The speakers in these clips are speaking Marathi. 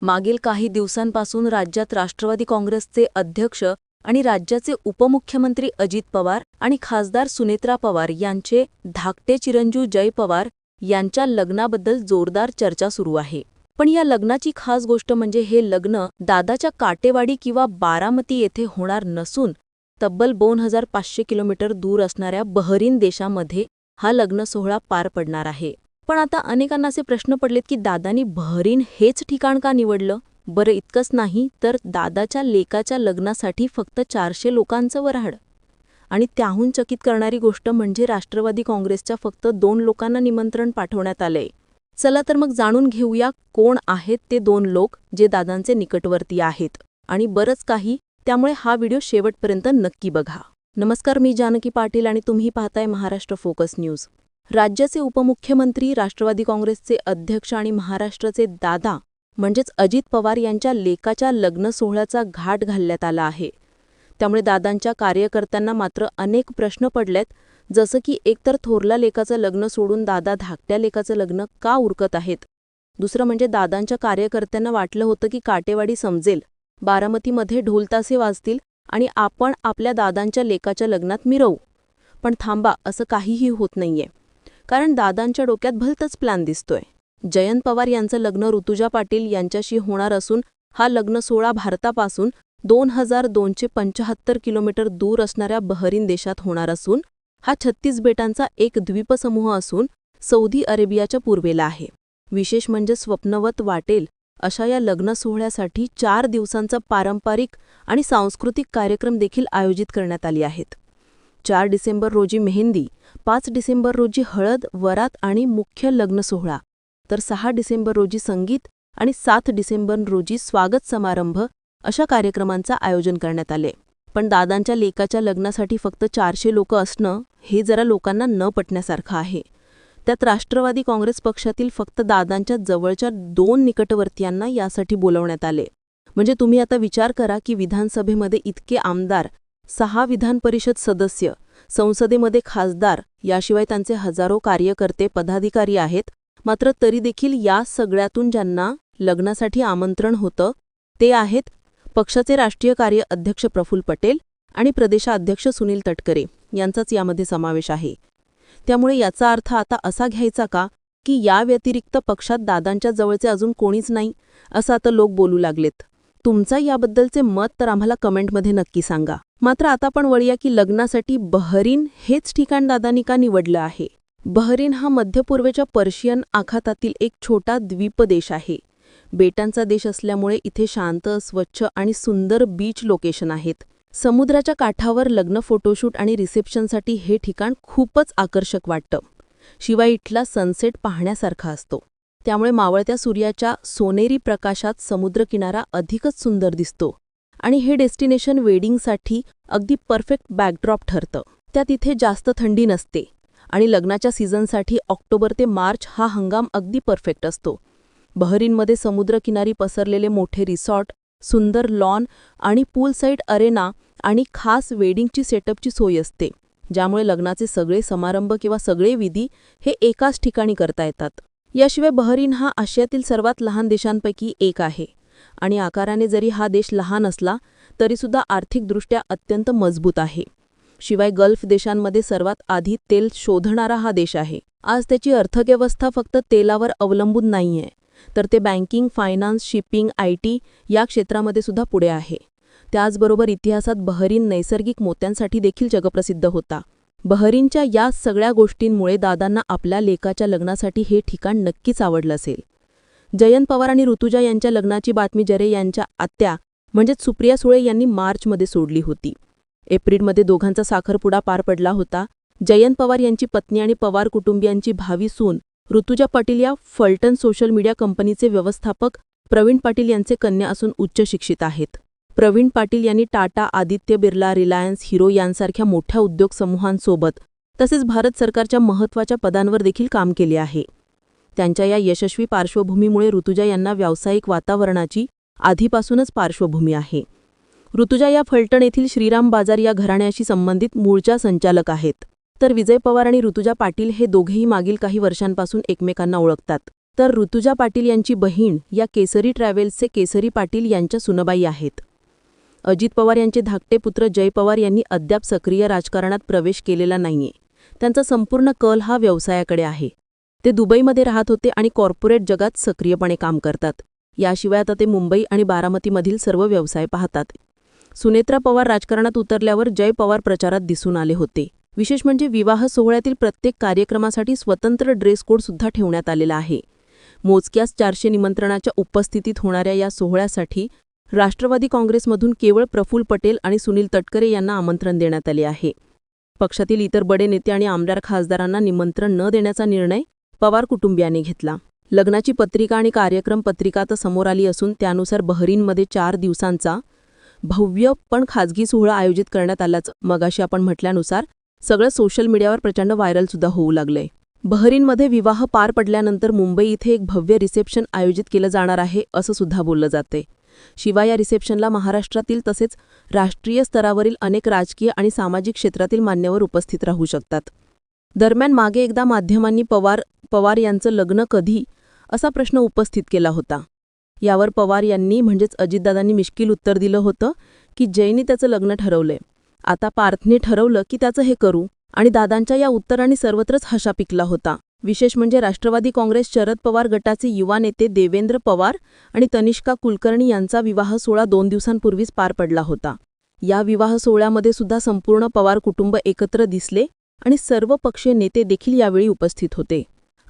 मागील काही दिवसांपासून राज्यात राष्ट्रवादी काँग्रेसचे अध्यक्ष आणि राज्याचे उपमुख्यमंत्री अजित पवार आणि खासदार सुनेत्रा पवार यांचे धाकटे चिरंजीव जय पवार यांच्या लग्नाबद्दल जोरदार चर्चा सुरू आहे. पण या लग्नाची खास गोष्ट म्हणजे हे लग्न दादाच्या काटेवाडी किंवा बारामती येथे होणार नसून तब्बल 2500 किलोमीटर दूर असणाऱ्या बहरीन देशामध्ये हा लग्न सोहळा पार पडणार आहे. पण आता अनेकांना असे प्रश्न पडलेत की दादांनी बहरीन हेच ठिकाण का निवडलं? बरं, इतकंच नाही तर दादाच्या लेकाच्या लग्नासाठी फक्त 400 लोकांचं वऱ्हाड. आणि त्याहून चकित करणारी गोष्ट म्हणजे राष्ट्रवादी काँग्रेसच्या फक्त 2 लोकांना निमंत्रण पाठवण्यात आलंय. चला तर मग जाणून घेऊया कोण आहेत ते 2 लोक जे दादांचे निकटवर्ती आहेत आणि बरंच काही. त्यामुळे हा व्हिडिओ शेवटपर्यंत नक्की बघा. नमस्कार, मी जानकी पाटील आणि तुम्ही पाहताय महाराष्ट्र फोकस न्यूज. राज्याचे उपमुख्यमंत्री, राष्ट्रवादी काँग्रेसचे अध्यक्ष आणि महाराष्ट्राचे दादा म्हणजेच अजित पवार यांच्या लेकाच्या लग्न सोहळ्याचा घाट घालण्यात आला आहे. त्यामुळे दादांच्या कार्यकर्त्यांना मात्र अनेक प्रश्न पडलेत, जसं की एकतर थोरल्या लेकाचं लग्न सोडून दादा धाकट्या लेकाचं लग्न का उरकत आहेत. दुसरं म्हणजे दादांच्या कार्यकर्त्यांना वाटलं होतं की काटेवाडी समजेल, बारामतीमध्ये ढोलतासे वाजतील आणि आपण आपल्या दादांच्या लेकाच्या लग्नात मिरवू. पण थांबा, असं काहीही होत नाहीये, कारण दादांच्या डोक्यात भलतंच प्लॅन दिसतोय. जयंत पवार यांचं लग्न ऋतुजा पाटील यांच्याशी होणार असून हा लग्न सोहळा भारतापासून 2275 किलोमीटर दूर असणाऱ्या बहरीन देशात होणार असून हा 36 बेटांचा एक द्वीपसमूह असून सौदी अरेबियाच्या पूर्वेला आहे. विशेष म्हणजे स्वप्नवत वाटेल अशा या लग्न सोहळ्यासाठी 4 दिवसांचा पारंपरिक आणि सांस्कृतिक कार्यक्रम देखील आयोजित करण्यात आले आहेत. 4 डिसेंबर रोजी मेहंदी, 5 डिसेंबर रोजी हळद, वरात आणि मुख्य लग्न सोहळा, तर 6 डिसेंबर रोजी संगीत आणि 7 डिसेंबर रोजी स्वागत समारंभ अशा कार्यक्रमांचं आयोजन करण्यात आले. पण दादांच्या लेकाच्या लग्नासाठी फक्त 400 लोक असणं हे जरा लोकांना न पटण्यासारखं आहे. त्यात राष्ट्रवादी काँग्रेस पक्षातील फक्त दादांच्या जवळच्या 2 निकटवर्तीयांना यासाठी बोलवण्यात आले. म्हणजे तुम्ही आता विचार करा की विधानसभेमध्ये इतके आमदार, 6 विधान परिषद सदस्य, संसदेमध्ये खासदार, याशिवाय त्यांचे हजारो कार्यकर्ते, पदाधिकारी आहेत. मात्र तरी देखील या सगळ्यातून ज्यांना लग्नासाठी आमंत्रण होतं ते आहेत पक्षाचे राष्ट्रीय कार्य अध्यक्ष प्रफुल्ल पटेल आणि प्रदेशाध्यक्ष सुनील तटकरे यांचाच यामध्ये समावेश आहे. त्यामुळे याचा अर्थ आता असा घ्यायचा का की या व्यतिरिक्त पक्षात दादांच्या जवळचे अजून कोणीच नाही, असं आता लोक बोलू लागलेत. तुमचा याबद्दलचे मत तर आम्हाला कमेंटमध्ये नक्की सांगा. मात्र आता आपण वळूया की लग्नासाठी बहरीन हेच ठिकाण दादांनी का निवडलं आहे. बहरीन हा मध्यपूर्वेच्या पर्शियन आखातातील एक छोटा द्वीपदेश आहे. बेटांचा देश असल्यामुळे इथे शांत, स्वच्छ आणि सुंदर बीच लोकेशन आहेत. समुद्राच्या काठावर लग्न, फोटोशूट आणि रिसेप्शनसाठी हे ठिकाण खूपच आकर्षक वाटतं. शिवाय इथला सनसेट पाहण्यासारखा असतो. त्यामुळे मावळत्या सूर्याच्या सोनेरी प्रकाशात समुद्रकिनारा अधिकच सुंदर दिसतो आणि हे डेस्टिनेशन वेडिंगसाठी अगदी परफेक्ट बॅकड्रॉप ठरतं. त्यात इथे जास्त थंडी नसते आणि लग्नाच्या सीझनसाठी ऑक्टोबर ते मार्च हा हंगाम अगदी परफेक्ट असतो. बहरीनमध्ये समुद्रकिनारी पसरलेले मोठे रिसॉर्ट, सुंदर लॉन आणि पूल साईड अरेना आणि खास वेडिंगची सेटअपची सोय असते, ज्यामुळे लग्नाचे सगळे समारंभ किंवा सगळे विधी हे एकाच ठिकाणी करता येतात. याशिवाय बहरीन हा आशियातील सर्वात लहान देशांपैकी एक आहे आणि आकाराने जरी हा देश लहान असला तरीसुद्धा आर्थिकदृष्ट्या अत्यंत मजबूत आहे. शिवाय गल्फ देशांमध्ये सर्वात आधी तेल शोधणारा हा देश आहे. आज त्याची अर्थव्यवस्था फक्त तेलावर अवलंबून नाहीये, तर ते बँकिंग, फायनान्स, शिपिंग, IT या क्षेत्रामध्ये सुद्धा पुढे आहे. त्याचबरोबर इतिहासात बहरीन नैसर्गिक मोत्यांसाठी देखील जगप्रसिद्ध होता. बहरीनच्या या सगळ्या गोष्टींमुळे दादांना आपल्या लेकाच्या लग्नासाठी हे ठिकाण नक्कीच आवडलं असेल. जयंत पवार आणि ऋतुजा यांच्या लग्नाची बातमी जरे यांच्या आत्या म्हणजेच सुप्रिया सुळे यांनी मार्चमध्ये सोडली होती. एप्रिलमध्ये दोघांचा साखरपुडा पार पडला होता. जयंत पवार यांची पत्नी आणि पवार कुटुंबियांची भावी सून ऋतुजा पाटील या फलटण सोशल मीडिया कंपनीचे व्यवस्थापक प्रवीण पाटील यांचे कन्या असून उच्च शिक्षित आहेत. प्रवीण पाटील यांनी टाटा, आदित्य बिर्ला, रिलायन्स, हिरो यांसारख्या मोठ्या उद्योग समूहांसोबत तसेच भारत सरकारच्या महत्त्वाच्या पदांवर देखील काम केले आहे. त्यांच्या या यशस्वी पार्श्वभूमीमुळे ऋतुजा यांना व्यावसायिक वातावरणाची आधीपासूनच पार्श्वभूमी आहे. ऋतुजा या फलटण येथील श्रीराम बाजार या घराण्याशी संबंधित मूळच्या संचालक आहेत. तर विजय पवार आणि ऋतुजा पाटील हे दोघेही मागील काही वर्षांपासून एकमेकांना ओळखतात. तर ऋतुजा पाटील यांची बहीण या केसरी ट्रॅव्हल्सचे केसरी पाटील यांच्या सुनबाई आहेत. अजित पवार यांचे धाकटे पुत्र जय पवार यांनी अद्याप सक्रिय राजकारणात प्रवेश केलेला नाहीये. त्यांचा संपूर्ण कल हा व्यवसायाकडे आहे. ते दुबईमध्ये राहत होते आणि कॉर्पोरेट जगात सक्रियपणे काम करतात. याशिवाय आता ते मुंबई आणि बारामतीमधील सर्व व्यवसाय पाहतात. सुनेत्रा पवार राजकारणात उतरल्यावर जय पवार प्रचारात दिसून आले होते. विशेष म्हणजे विवाह सोहळ्यातील प्रत्येक कार्यक्रमासाठी स्वतंत्र ड्रेस कोड सुद्धा ठेवण्यात आलेला आहे. मोजक्याच 400 निमंत्रणाच्या उपस्थितीत होणाऱ्या या सोहळ्यासाठी राष्ट्रवादी काँग्रेसमधून केवळ प्रफुल्ल पटेल आणि सुनील तटकरे यांना आमंत्रण देण्यात आले आहे. पक्षातील इतर बडे नेते आणि आमदार खासदारांना निमंत्रण न देण्याचा निर्णय पवार कुटुंबियांनी घेतला. लग्नाची पत्रिका आणि कार्यक्रम पत्रिका तर समोर आली असून त्यानुसार बहरीनमध्ये 4 दिवसांचा भव्य पण खाजगी सोहळा आयोजित करण्यात आल्याचं मगाशी आपण म्हटल्यानुसार सगळं सोशल मीडियावर प्रचंड व्हायरल सुद्धा होऊ लागलंय. बहरीनमध्ये विवाह पार पडल्यानंतर मुंबई इथे एक भव्य रिसेप्शन आयोजित केलं जाणार आहे असं सुद्धा बोललं जाते. शिवाय या रिसेप्शनला महाराष्ट्रातील तसेच राष्ट्रीय स्तरावरील अनेक राजकीय आणि सामाजिक क्षेत्रातील मान्यवर उपस्थित राहू शकतात. दरम्यान मागे एकदा माध्यमांनी पवार यांचं लग्न कधी असा प्रश्न उपस्थित केला होता. यावर पवार यांनी म्हणजेच अजितदादांनी मिश्किल उत्तर दिलं होतं की जयनी त्याचं लग्न ठरवलंय. आता पार्थने ठरवलं की त्याचं हे करू. आणि दादांच्या या उत्तराने सर्वत्रच हशा पिकला होता. विशेष म्हणजे राष्ट्रवादी काँग्रेस शरद पवार गटाचे युवा नेते देवेंद्र पवार आणि तनिष्का कुलकर्णी यांचा विवाह सोहळा 2 दिवसांपूर्वीच पार पडला होता. या विवाह सोहळ्यामध्ये सुद्धा संपूर्ण पवार कुटुंब एकत्र दिसले आणि सर्व पक्षीय नेते देखील यावेळी उपस्थित होते.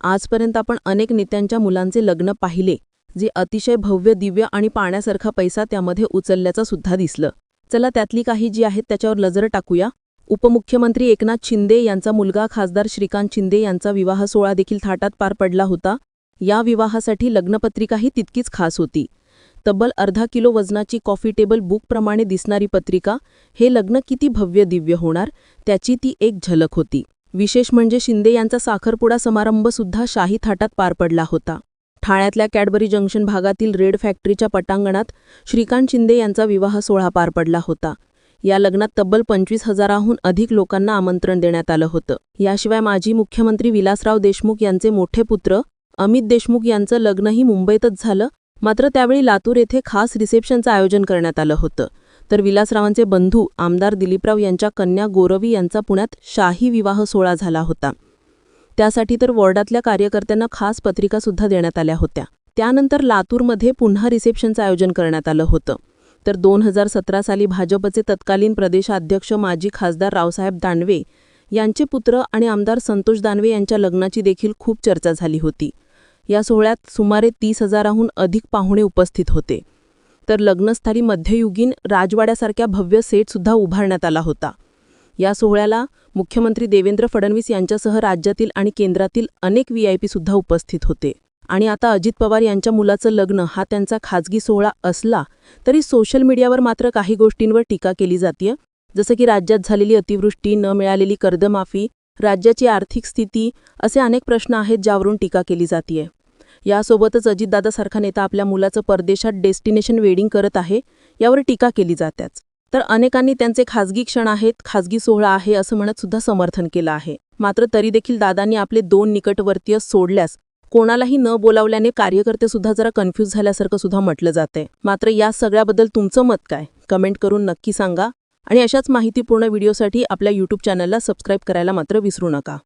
आजपर्यंत आपण अनेक नेत्यांच्या मुलांचे लग्न पाहिले जे अतिशय भव्य दिव्य आणि पाण्यासारखा पैसा त्यामध्ये उचलल्याचं सुद्धा दिसलं. चला त्यातली काही जी आहेत त्याच्यावर नजर टाकूया. उपमुख्यमंत्री एकनाथ शिंदे यांचा मुलगा खासदार श्रीकांत शिंदे यांचा विवाह सोहळा देखील थाटात पार पडला होता. या विवाहासाठी लग्नपत्रिकाही तितकीच खास होती. तब्बल अर्धा किलो वजनाची कॉफी टेबल बुकप्रमाणे दिसणारी पत्रिका. हे लग्न किती भव्य दिव्य होणार त्याची ती एक झलक होती. विशेष म्हणजे शिंदे यांचा साखरपुडा समारंभ सुद्धा शाही थाटात पार पडला होता. ठाण्यातल्या कॅडबरी जंक्शन भागातील रेड फॅक्टरीच्या पटांगणात श्रीकांत शिंदे यांचा विवाह सोहळा पार पडला होता. या लग्नात तब्बल 25,000हून अधिक लोकांना आमंत्रण देण्यात आलं होतं. याशिवाय माजी मुख्यमंत्री विलासराव देशमुख यांचे मोठे पुत्र अमित देशमुख यांचं लग्नही मुंबईतच झालं. मात्र त्यावेळी लातूर येथे खास रिसेप्शनचं आयोजन करण्यात आलं होतं. तर विलासरावांचे बंधू आमदार दिलीपराव यांच्या कन्या गौरवी यांचा पुण्यात शाही विवाह सोहळा झाला होता. त्यासाठी तर वॉर्डातल्या कार्यकर्त्यांना खास पत्रिका सुद्धा देण्यात आल्या होत्या. त्यानंतर लातूरमध्ये पुन्हा रिसेप्शनचं आयोजन करण्यात आलं होतं. तर 2017 साली भाजपचे तत्कालीन प्रदेशाध्यक्ष माजी खासदार रावसाहेब दानवे यांचे पुत्र आणि आमदार संतोष दानवे यांच्या लग्नाची देखील खूप चर्चा झाली होती. या सोहळ्यात सुमारे 30,000हून अधिक पाहुणे उपस्थित होते. तर लग्नस्थळी मध्ययुगीन राजवाड्यासारख्या भव्य सेटसुद्धा उभारण्यात आला होता. या सोहळ्याला मुख्यमंत्री देवेंद्र फडणवीस यांच्यासह राज्यातील आणि केंद्रातील अनेक VIP सुद्धा उपस्थित होते. आणि आता अजित पवार यांच्या मुलाचं लग्न हा त्यांचा खाजगी सोहळा असला तरी सोशल मीडियावर मात्र काही गोष्टींवर टीका केली जातीये. जसं की राज्यात झालेली अतिवृष्टी, न मिळालेली कर्जमाफी, राज्याची आर्थिक स्थिती असे अनेक प्रश्न आहेत ज्यावरून टीका केली जातीये. यासोबतच अजितदादासारखा नेता आपल्या मुलाचं परदेशात डेस्टिनेशन वेडिंग करत आहे यावर टीका केली जातेच. तर अनेकांनी त्यांचे खाजगी क्षण आहेत, खाजगी सोहळा आहे असं म्हणत सुद्धा समर्थन केलं आहे. मात्र तरी देखील दादांनी आपले 2 निकटवर्तीय सोडल्यास कोणालाही न बोलावल्याने कार्यकर्ते सुद्धा जरा कन्फ्यूज झाल्यासारखं सुद्धा म्हटलं जाते. मात्र या सगळ्याबद्दल तुमचं मत काय कमेंट करून नक्की सांगा. आणि अशाच माहितीपूर्ण व्हिडिओसाठी आपल्या YouTube चॅनलला सबस्क्राईब करायला मात्र विसरू नका.